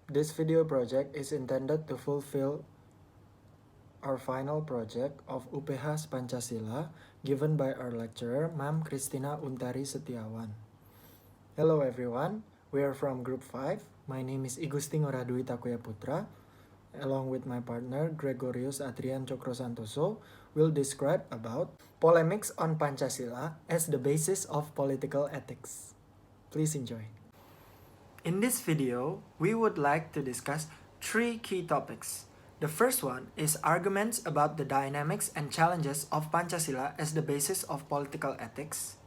This video project is intended to fulfill our final project of UPH Pancasila given by our lecturer, Ma'am Christina Untari Setiawan. Hello everyone, we are from Group 5. My name is Igustin Oradui Takuya Putra. Along with my partner, Gregorius Adrian Cokrosantoso, will describe about polemics on Pancasila as the basis of political ethics. Please enjoy. In this video, we would like to discuss three key topics. The first one is arguments about the dynamics and challenges of Pancasila as the basis of political ethics.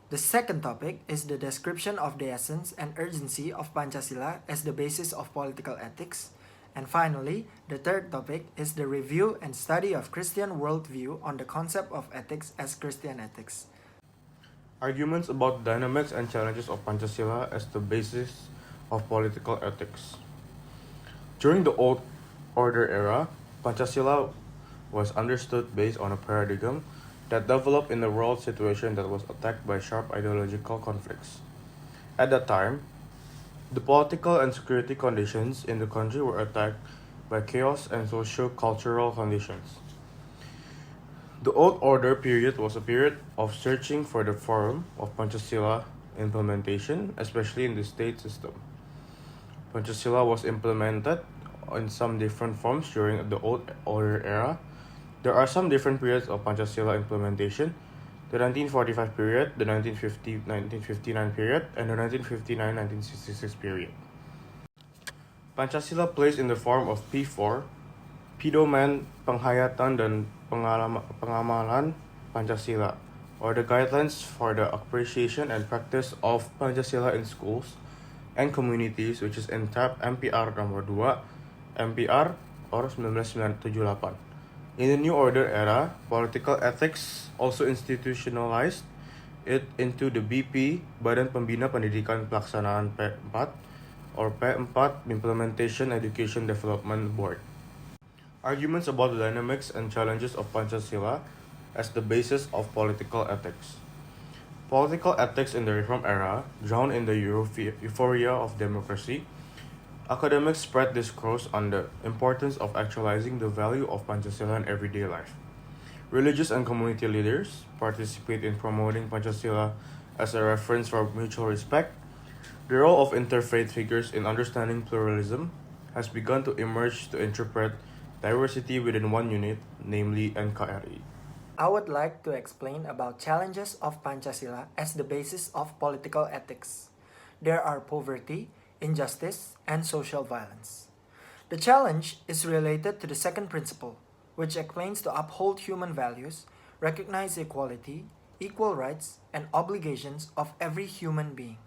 The second topic is the description of the essence and urgency of Pancasila as the basis of political ethics. And finally, the third topic is the review and study of Christian worldview on the concept of ethics as Christian ethics. Arguments about dynamics and challenges of Pancasila as the basis of political ethics. During the Old Order era, Pancasila was understood based on a paradigm that developed in a world situation that was attacked by sharp ideological conflicts. At that time, the political and security conditions in the country were attacked by chaos and socio-cultural conditions. The Old Order period was a period of searching for the form of Pancasila implementation, especially in the state system. Pancasila was implemented in some different forms during the Old Order era. There are some different periods of Pancasila implementation: the 1945 period, the 1950-1959 period, and the 1959-1966 period. Pancasila plays in the form of P4, Pedoman Penghayatan dan Pengamalan Pancasila, or the guidelines for the appreciation and practice of Pancasila in schools and communities, which is in tab MPR nomor 2, MPR or 1978. In the New Order era, political ethics also institutionalized it into the BP, Badan Pembina Pendidikan Pelaksanaan P4, or P4 Implementation Education Development Board. Arguments about the dynamics and challenges of Pancasila as the basis of political ethics. Political ethics in the Reform era, drowned in the euphoria of democracy, academics spread discourse on the importance of actualizing the value of Pancasila in everyday life. Religious and community leaders participate in promoting Pancasila as a reference for mutual respect. The role of interfaith figures in understanding pluralism has begun to emerge to interpret diversity within one unit, namely NKRI. I would like to explain about challenges of Pancasila as the basis of political ethics. There are poverty, injustice, and social violence. The challenge is related to the second principle, which explains to uphold human values, recognize equality, equal rights, and obligations of every human being.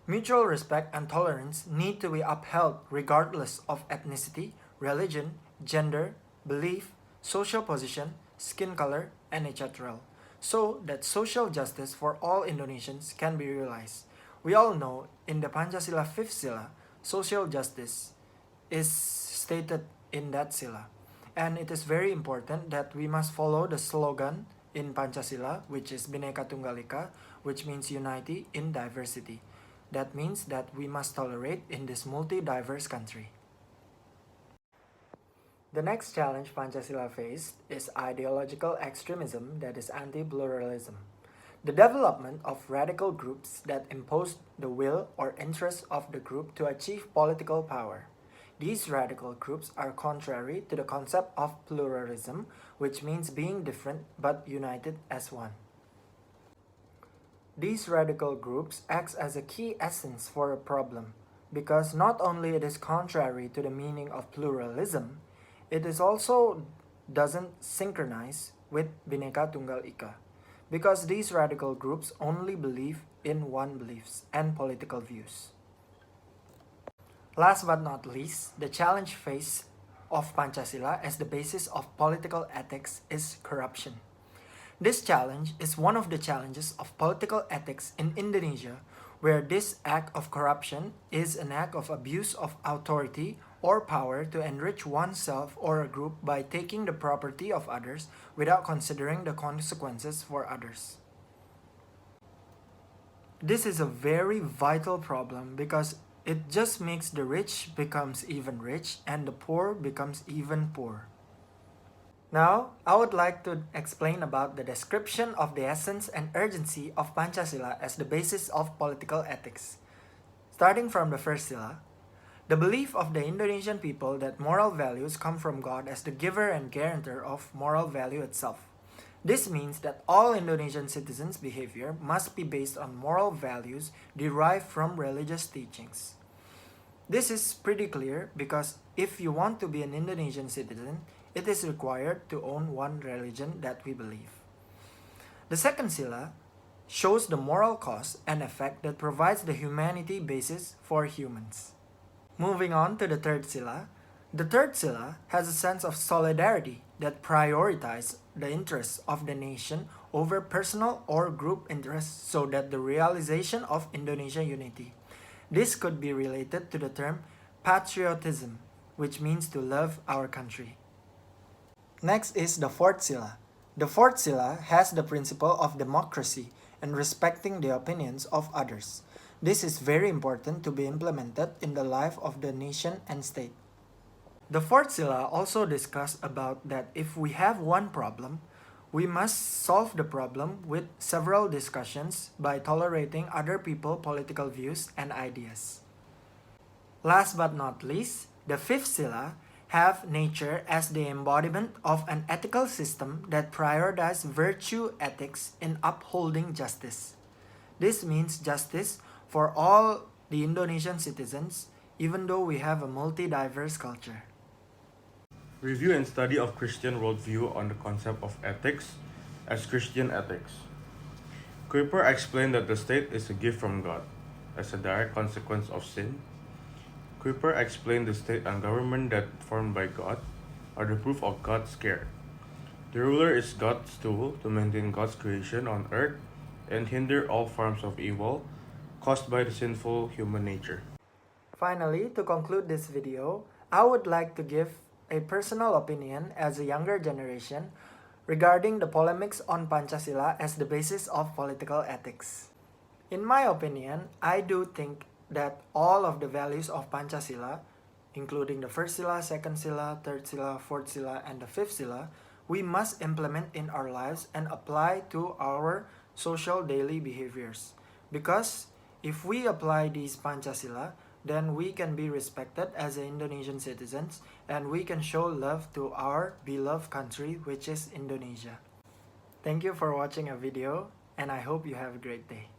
Mutual respect and tolerance need to be upheld regardless of ethnicity, religion, gender, belief, social position, skin color, and etc., so that social justice for all Indonesians can be realized. We all know in the Pancasila 5th Sila, social justice is stated in that Sila. And it is very important that we must follow the slogan in Pancasila, which is Bhinneka Tunggal Ika, which means unity in diversity. That means that we must tolerate in this multi-diverse country. The next challenge Pancasila faced is ideological extremism, that is anti-pluralism. The development of radical groups that impose the will or interests of the group to achieve political power. These radical groups are contrary to the concept of pluralism, which means being different but united as one. These radical groups act as a key essence for a problem, because not only it is contrary to the meaning of pluralism, it is also doesn't synchronize with Bhinneka Tunggal Ika, because these radical groups only believe in one beliefs and political views. Last but not least, the challenge faced of Pancasila as the basis of political ethics is corruption. This challenge is one of the challenges of political ethics in Indonesia, where this act of corruption is an act of abuse of authority or power to enrich oneself or a group by taking the property of others without considering the consequences for others. This is a very vital problem because It just makes the rich becomes even rich and the poor becomes even poor. Now, I would like to explain about the description of the essence and urgency of Pancasila as the basis of political ethics. Starting from the first sila, the belief of the Indonesian people that moral values come from God as the giver and guarantor of moral value itself. This means that all Indonesian citizens' behavior must be based on moral values derived from religious teachings. This is pretty clear because if you want to be an Indonesian citizen, it is required to own one religion that we believe. The second sila shows the moral cause and effect that provides the humanity basis for humans. Moving on to the third sila, the third sila has a sense of solidarity that prioritizes the interests of the nation over personal or group interests so that the realization of Indonesia unity. This could be related to the term patriotism, which means to love our country. Next is the fourth sila. The fourth sila has the principle of democracy and respecting the opinions of others. This is very important to be implemented in the life of the nation and state. The fourth sila also discusses about that if we have one problem, we must solve the problem with several discussions by tolerating other people's political views and ideas. Last but not least, the fifth sila have nature as the embodiment of an ethical system that prioritizes virtue ethics in upholding justice. This means justice for all the Indonesian citizens, even though we have a multi-diverse culture. Review and study of Christian worldview on the concept of ethics as Christian ethics. Kuiper explained that the state is a gift from God as a direct consequence of sin. Kuiper explained the state and government that formed by God are the proof of God's care. The ruler is God's tool to maintain God's creation on earth and hinder all forms of evil caused by the sinful human nature. Finally, to conclude this video, I would like to give a personal opinion as a younger generation regarding the polemics on Pancasila as the basis of political ethics. In my opinion, I do think that all of the values of Pancasila, including the first sila, second sila, third sila, fourth sila, and the fifth sila, we must implement in our lives and apply to our social daily behaviors. Because if we apply these Pancasila, then we can be respected as Indonesian citizens and we can show love to our beloved country, which is Indonesia. Thank you for watching a video and I hope you have a great day.